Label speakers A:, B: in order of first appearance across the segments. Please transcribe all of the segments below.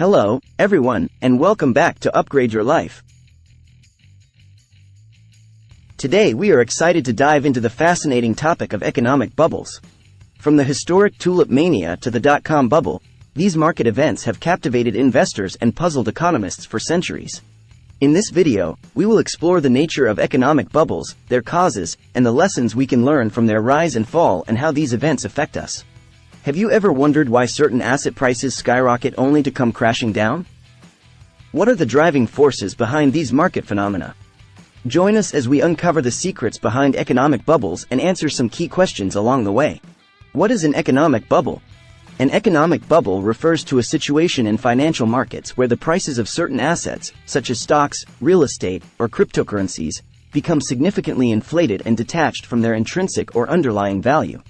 A: Hello, everyone, and welcome back to Upgrade Your Life. Today we are excited to dive into the fascinating topic of economic bubbles. From the historic tulip mania to the dot-com bubble, these market events have captivated investors and puzzled economists for centuries. In this video, we will explore the nature of economic bubbles, their causes, and the lessons we can learn from their rise and fall and how these events affect us. Have you ever wondered why certain asset prices skyrocket only to come crashing down? What are the driving forces behind these market phenomena? Join us as we uncover the secrets behind economic bubbles and answer some key questions along the way. What is an economic bubble? An economic bubble refers to a situation in financial markets where the prices of certain assets, such as stocks, real estate, or cryptocurrencies, become significantly inflated and detached from their intrinsic or underlying value.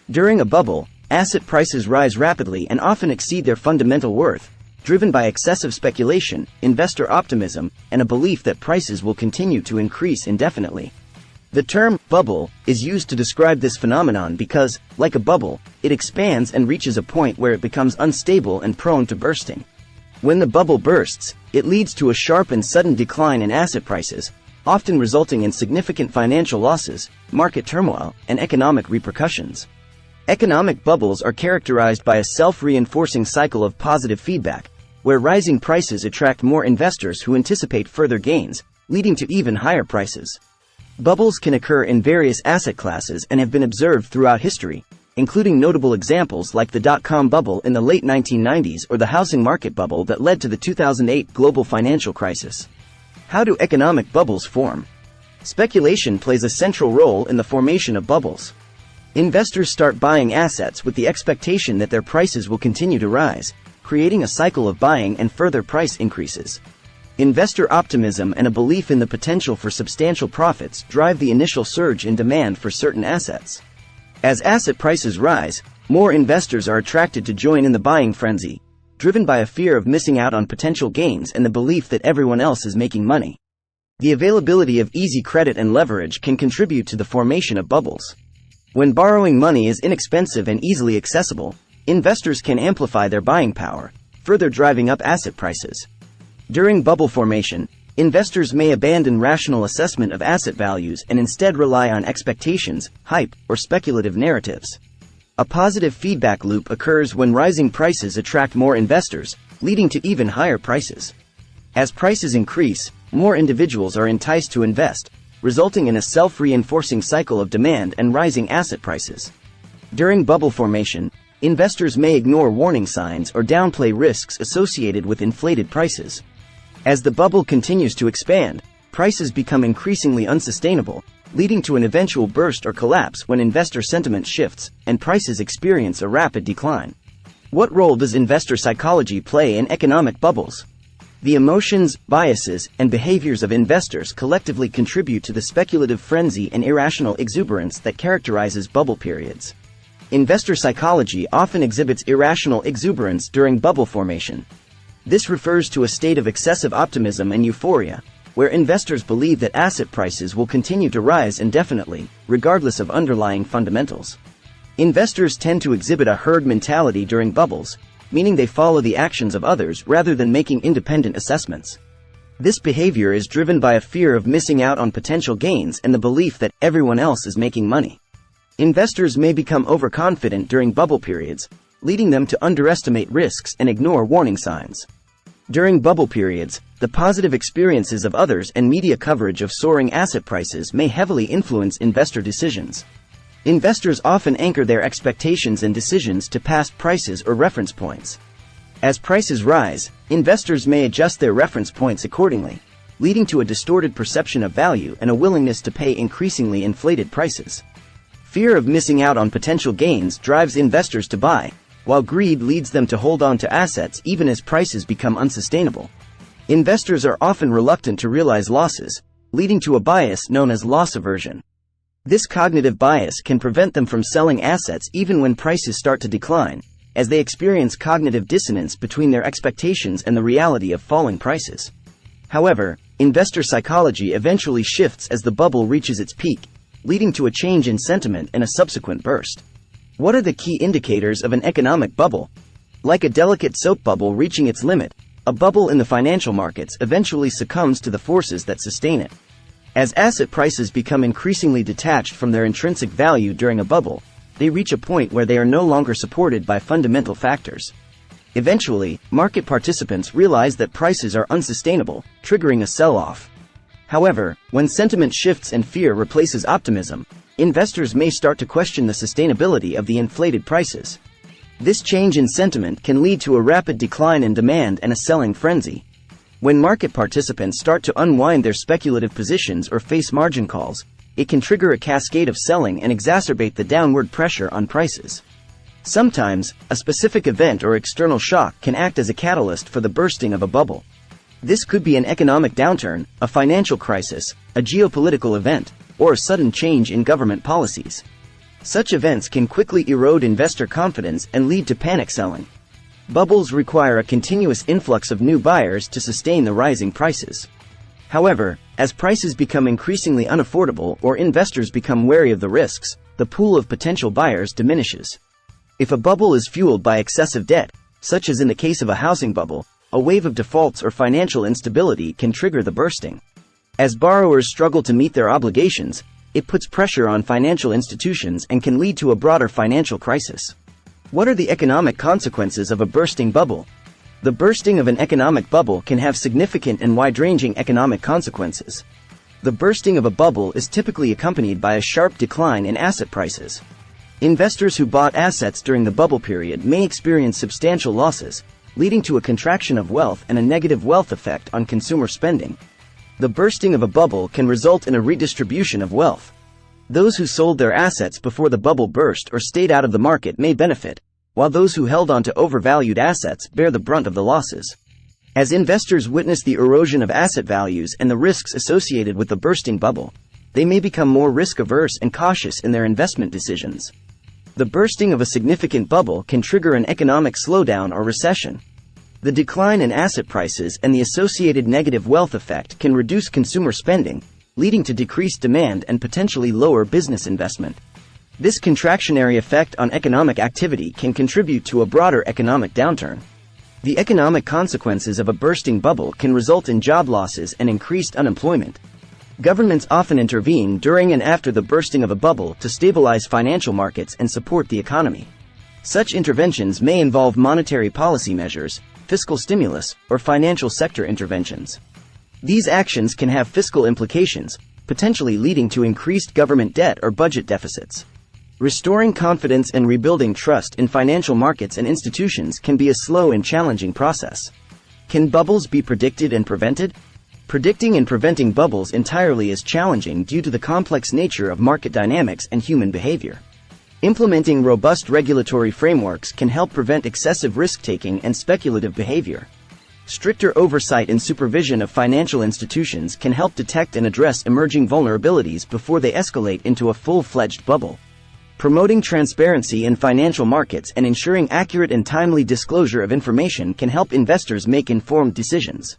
A: During a bubble, asset prices rise rapidly and often exceed their fundamental worth, driven by excessive speculation, investor optimism, and a belief that prices will continue to increase indefinitely. The term bubble is used to describe this phenomenon because, like a bubble, it expands and reaches a point where it becomes unstable and prone to bursting. When the bubble bursts, it leads to a sharp and sudden decline in asset prices, often resulting in significant financial losses, market turmoil, and economic repercussions. Economic bubbles are characterized by a self-reinforcing cycle of positive feedback, where rising prices attract more investors who anticipate further gains, leading to even higher prices. Bubbles can occur in various asset classes and have been observed throughout history, including notable examples like the dot-com bubble in the late 1990s or the housing market bubble that led to the 2008 global financial crisis. How do economic bubbles form? Speculation plays a central role in the formation of bubbles. Investors start buying assets with the expectation that their prices will continue to rise, creating a cycle of buying and further price increases. Investor optimism and a belief in the potential for substantial profits drive the initial surge in demand for certain assets. As asset prices rise, more investors are attracted to join in the buying frenzy, driven by a fear of missing out on potential gains and the belief that everyone else is making money. The availability of easy credit and leverage can contribute to the formation of bubbles. When borrowing money is inexpensive and easily accessible, investors can amplify their buying power, further driving up asset prices. During bubble formation, investors may abandon rational assessment of asset values and instead rely on expectations, hype, or speculative narratives. A positive feedback loop occurs when rising prices attract more investors, leading to even higher prices. As prices increase, more individuals are enticed to invest, resulting in a self-reinforcing cycle of demand and rising asset prices. During bubble formation, investors may ignore warning signs or downplay risks associated with inflated prices. As the bubble continues to expand, prices become increasingly unsustainable, leading to an eventual burst or collapse when investor sentiment shifts and prices experience a rapid decline. What role does investor psychology play in economic bubbles? The emotions, biases, and behaviors of investors collectively contribute to the speculative frenzy and irrational exuberance that characterizes bubble periods. Investor psychology often exhibits irrational exuberance during bubble formation. This refers to a state of excessive optimism and euphoria, where investors believe that asset prices will continue to rise indefinitely, regardless of underlying fundamentals. Investors tend to exhibit a herd mentality during bubbles, meaning they follow the actions of others rather than making independent assessments. This behavior is driven by a fear of missing out on potential gains and the belief that everyone else is making money. Investors may become overconfident during bubble periods, leading them to underestimate risks and ignore warning signs. During bubble periods, the positive experiences of others and media coverage of soaring asset prices may heavily influence investor decisions. Investors often anchor their expectations and decisions to past prices or reference points. As prices rise, investors may adjust their reference points accordingly, leading to a distorted perception of value and a willingness to pay increasingly inflated prices. Fear of missing out on potential gains drives investors to buy, while greed leads them to hold on to assets even as prices become unsustainable. Investors are often reluctant to realize losses, leading to a bias known as loss aversion. This cognitive bias can prevent them from selling assets even when prices start to decline, as they experience cognitive dissonance between their expectations and the reality of falling prices. However, investor psychology eventually shifts as the bubble reaches its peak, leading to a change in sentiment and a subsequent burst. What are the key indicators of an economic bubble? Like a delicate soap bubble reaching its limit, a bubble in the financial markets eventually succumbs to the forces that sustain it. As asset prices become increasingly detached from their intrinsic value during a bubble, they reach a point where they are no longer supported by fundamental factors. Eventually, market participants realize that prices are unsustainable, triggering a sell-off. However, when sentiment shifts and fear replaces optimism, investors may start to question the sustainability of the inflated prices. This change in sentiment can lead to a rapid decline in demand and a selling frenzy. When market participants start to unwind their speculative positions or face margin calls, it can trigger a cascade of selling and exacerbate the downward pressure on prices. Sometimes, a specific event or external shock can act as a catalyst for the bursting of a bubble. This could be an economic downturn, a financial crisis, a geopolitical event, or a sudden change in government policies. Such events can quickly erode investor confidence and lead to panic selling. Bubbles require a continuous influx of new buyers to sustain the rising prices. However, as prices become increasingly unaffordable or investors become wary of the risks, the pool of potential buyers diminishes. If a bubble is fueled by excessive debt, such as in the case of a housing bubble, a wave of defaults or financial instability can trigger the bursting. As borrowers struggle to meet their obligations, it puts pressure on financial institutions and can lead to a broader financial crisis. What are the economic consequences of a bursting bubble? The bursting of an economic bubble can have significant and wide-ranging economic consequences. The bursting of a bubble is typically accompanied by a sharp decline in asset prices. Investors who bought assets during the bubble period may experience substantial losses, leading to a contraction of wealth and a negative wealth effect on consumer spending. The bursting of a bubble can result in a redistribution of wealth. Those who sold their assets before the bubble burst or stayed out of the market may benefit, while those who held on to overvalued assets bear the brunt of the losses. As investors witness the erosion of asset values and the risks associated with the bursting bubble, they may become more risk-averse and cautious in their investment decisions. The bursting of a significant bubble can trigger an economic slowdown or recession. The decline in asset prices and the associated negative wealth effect can reduce consumer spending, leading to decreased demand and potentially lower business investment. This contractionary effect on economic activity can contribute to a broader economic downturn. The economic consequences of a bursting bubble can result in job losses and increased unemployment. Governments often intervene during and after the bursting of a bubble to stabilize financial markets and support the economy. Such interventions may involve monetary policy measures, fiscal stimulus, or financial sector interventions. These actions can have fiscal implications, potentially leading to increased government debt or budget deficits. Restoring confidence and rebuilding trust in financial markets and institutions can be a slow and challenging process. Can bubbles be predicted and prevented? Predicting and preventing bubbles entirely is challenging due to the complex nature of market dynamics and human behavior. Implementing robust regulatory frameworks can help prevent excessive risk-taking and speculative behavior. Stricter oversight and supervision of financial institutions can help detect and address emerging vulnerabilities before they escalate into a full-fledged bubble. Promoting transparency in financial markets and ensuring accurate and timely disclosure of information can help investors make informed decisions.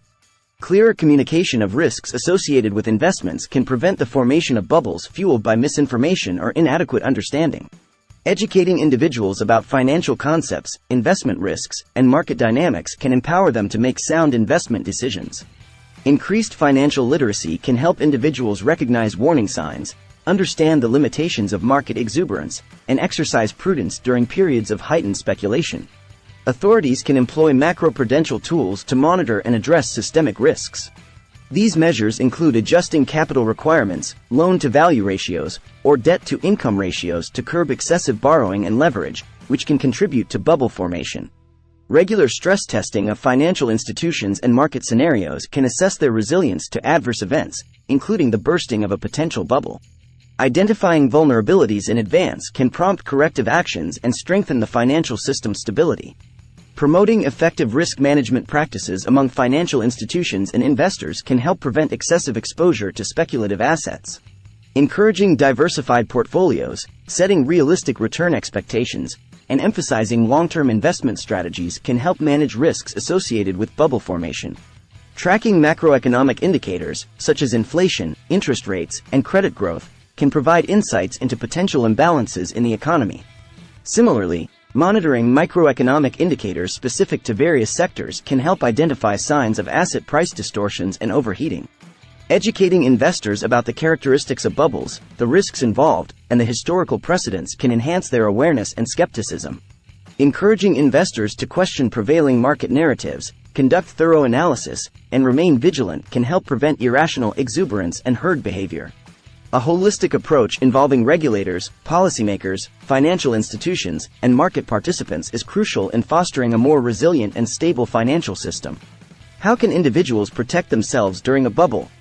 A: Clearer communication of risks associated with investments can prevent the formation of bubbles fueled by misinformation or inadequate understanding. Educating individuals about financial concepts, investment risks, and market dynamics can empower them to make sound investment decisions. Increased financial literacy can help individuals recognize warning signs, understand the limitations of market exuberance, and exercise prudence during periods of heightened speculation. Authorities can employ macroprudential tools to monitor and address systemic risks. These measures include adjusting capital requirements, loan-to-value ratios, or debt-to-income ratios to curb excessive borrowing and leverage, which can contribute to bubble formation. Regular stress testing of financial institutions and market scenarios can assess their resilience to adverse events, including the bursting of a potential bubble. Identifying vulnerabilities in advance can prompt corrective actions and strengthen the financial system's stability. Promoting effective risk management practices among financial institutions and investors can help prevent excessive exposure to speculative assets. Encouraging diversified portfolios, setting realistic return expectations, and emphasizing long-term investment strategies can help manage risks associated with bubble formation. Tracking macroeconomic indicators, such as inflation, interest rates, and credit growth, can provide insights into potential imbalances in the economy. Similarly, Monitoring microeconomic indicators specific to various sectors can help identify signs of asset price distortions and overheating. Educating investors about the characteristics of bubbles, the risks involved, and the historical precedents can enhance their awareness and skepticism. Encouraging investors to question prevailing market narratives, conduct thorough analysis, and remain vigilant can help prevent irrational exuberance and herd behavior. A holistic approach involving regulators, policymakers, financial institutions, and market participants is crucial in fostering a more resilient and stable financial system. How can individuals protect themselves during a bubble?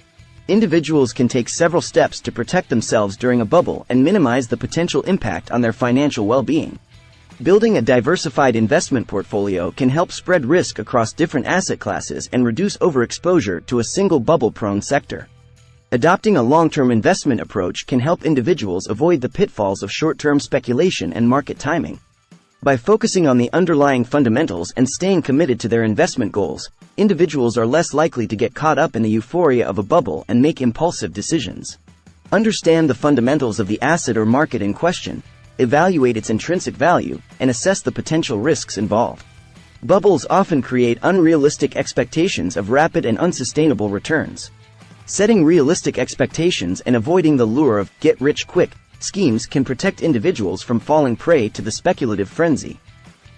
A: Individuals can take several steps to protect themselves during a bubble and minimize the potential impact on their financial well-being. Building a diversified investment portfolio can help spread risk across different asset classes and reduce overexposure to a single bubble-prone sector. Adopting a long-term investment approach can help individuals avoid the pitfalls of short-term speculation and market timing. By focusing on the underlying fundamentals and staying committed to their investment goals, individuals are less likely to get caught up in the euphoria of a bubble and make impulsive decisions. Understand the fundamentals of the asset or market in question, evaluate its intrinsic value, and assess the potential risks involved. Bubbles often create unrealistic expectations of rapid and unsustainable returns. Setting realistic expectations and avoiding the lure of get-rich-quick schemes can protect individuals from falling prey to the speculative frenzy.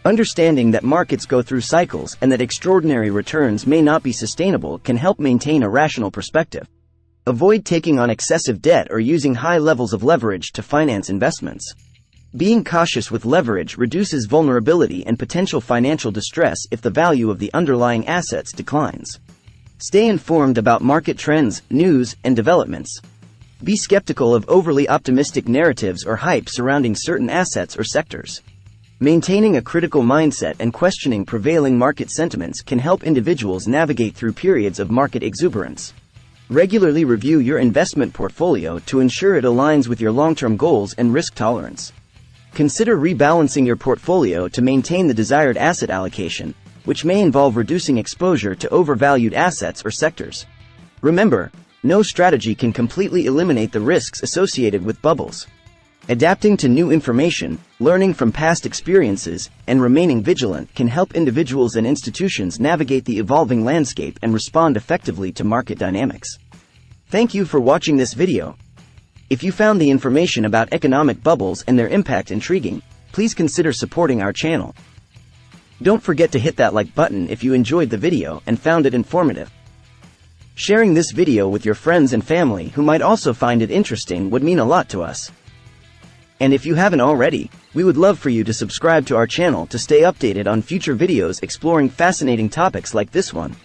A: Understanding that markets go through cycles and that extraordinary returns may not be sustainable can help maintain a rational perspective. Avoid taking on excessive debt or using high levels of leverage to finance investments. Being cautious with leverage reduces vulnerability and potential financial distress if the value of the underlying assets declines. Stay informed about market trends, news, and developments. Be skeptical of overly optimistic narratives or hype surrounding certain assets or sectors. Maintaining a critical mindset and questioning prevailing market sentiments can help individuals navigate through periods of market exuberance. Regularly review your investment portfolio to ensure it aligns with your long-term goals and risk tolerance. Consider rebalancing your portfolio to maintain the desired asset allocation, which may involve reducing exposure to overvalued assets or sectors. Remember, no strategy can completely eliminate the risks associated with bubbles. Adapting to new information, learning from past experiences, and remaining vigilant can help individuals and institutions navigate the evolving landscape and respond effectively to market dynamics. Thank you for watching this video. If you found the information about economic bubbles and their impact intriguing, please consider supporting our channel. Don't forget to hit that like button if you enjoyed the video and found it informative. Sharing this video with your friends and family who might also find it interesting would mean a lot to us. And if you haven't already, we would love for you to subscribe to our channel to stay updated on future videos exploring fascinating topics like this one.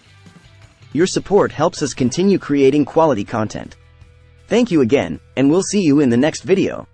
A: Your support helps us continue creating quality content. Thank you again, and we'll see you in the next video.